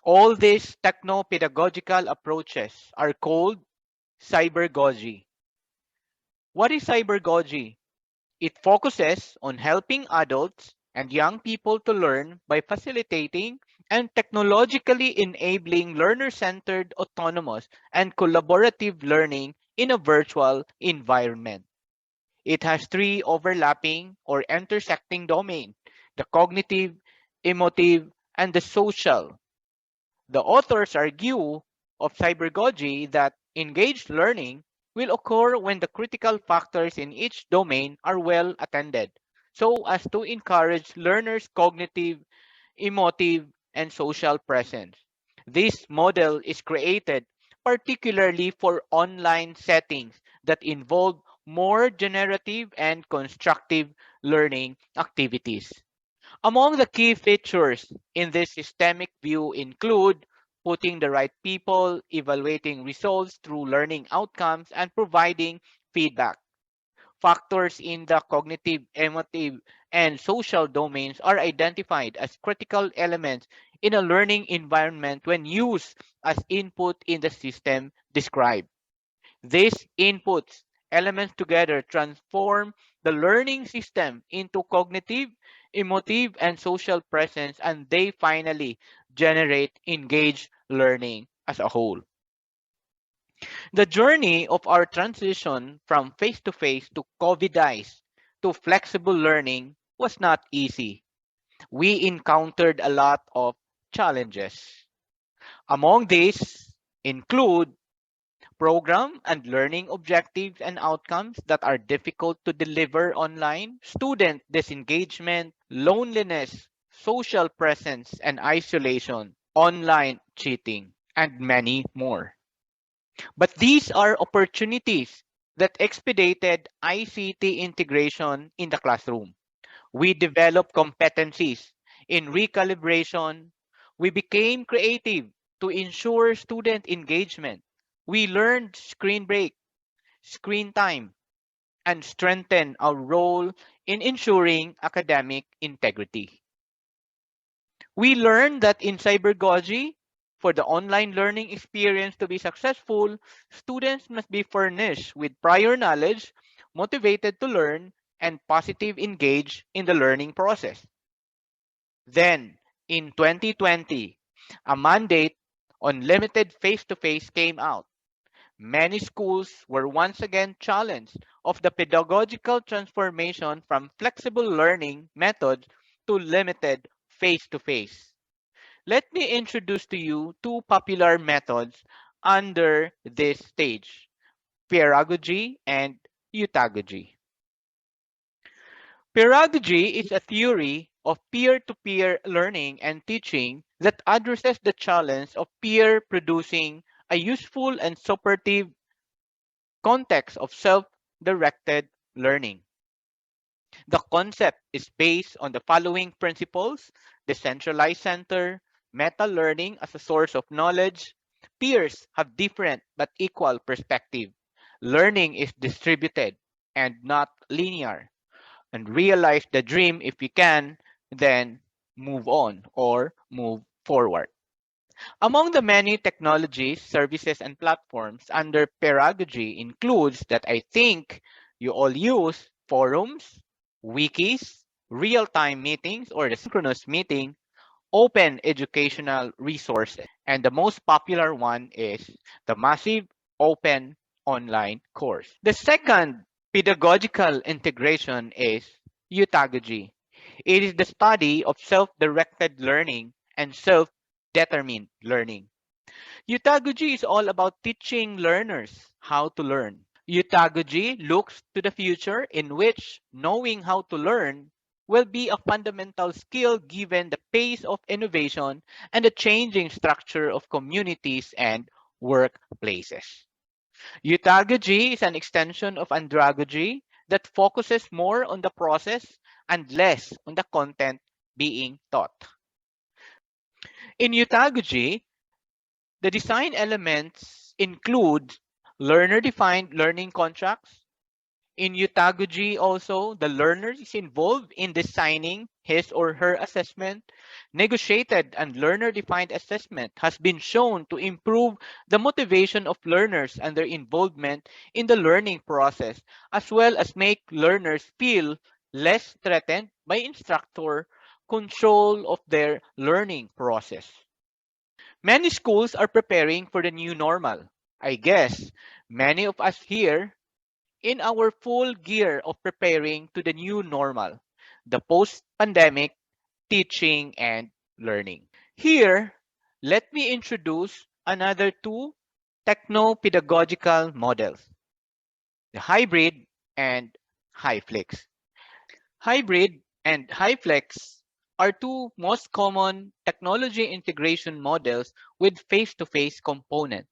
All these techno-pedagogical approaches are called cybergogy. What is cybergogy? It focuses on helping adults and young people to learn by facilitating and technologically enabling learner-centered, autonomous, and collaborative learning in a virtual environment. It has three overlapping or intersecting domains: the cognitive, emotive, and the social. The authors argue of cybergogy that engaged learning will occur when the critical factors in each domain are well attended, so as to encourage learners' cognitive, emotive, and social presence. This model is created particularly for online settings that involve more generative and constructive learning activities. Among the key features in this systemic view include putting the right people, evaluating results through learning outcomes, and providing feedback. Factors in the cognitive, emotive, and social domains are identified as critical elements in a learning environment when used as input in the system described. These inputs elements together transform the learning system into cognitive, emotive, and social presence, and they finally generate engaged learning as a whole. The journey of our transition from face to face to COVIDized to flexible learning was not easy. We encountered a lot of challenges. Among these include program and learning objectives and outcomes that are difficult to deliver online, student disengagement, loneliness, social presence and isolation, online cheating, and many more. But these are opportunities that expedited ICT integration in the classroom. We developed competencies in recalibration. We became creative to ensure student engagement. We learned screen break, screen time, and strengthened our role in ensuring academic integrity. We learned that in cybergogy, for the online learning experience to be successful, students must be furnished with prior knowledge, motivated to learn, and positive engage in the learning process. Then, in 2020, a mandate on limited face-to-face came out. Many schools were once again challenged of the pedagogical transformation from flexible learning methods to limited face-to-face. Let me introduce to you two popular methods under this stage: pedagogy and eutagogy. Pedagogy is a theory of peer-to-peer learning and teaching that addresses the challenge of peer producing a useful and supportive context of self-directed learning. The concept is based on the following principles: decentralized center, meta learning as a source of knowledge, peers have different but equal perspective, learning is distributed and not linear, and realize the dream if you can, then move on or move forward. Among the many technologies, services, and platforms under pedagogy includes that I think you all use: forums, wikis, real-time meetings or the synchronous meeting, open educational resources, and the most popular one is the massive open online course. The second pedagogical integration is eutagogy. It is the study of self-directed learning and self-determined learning. Eutagogy is all about teaching learners how to learn. Eutagogy looks to the future in which knowing how to learn will be a fundamental skill given the pace of innovation and the changing structure of communities and workplaces. Eutagogy is an extension of andragogy that focuses more on the process and less on the content being taught. In eutagogy, The design elements include learner-defined learning contracts. In Utagogy also, the learner is involved in designing his or her assessment. Negotiated and learner-defined assessment has been shown to improve the motivation of learners and their involvement in the learning process, as well as make learners feel less threatened by instructor control of their learning process. Many schools are preparing for the new normal. I guess many of us here in our full gear of preparing to the new normal, the post pandemic teaching and learning. Here, let me introduce another two techno pedagogical models, the hybrid and HiFlex. Hybrid and HiFlex are two most common technology integration models with face to face component.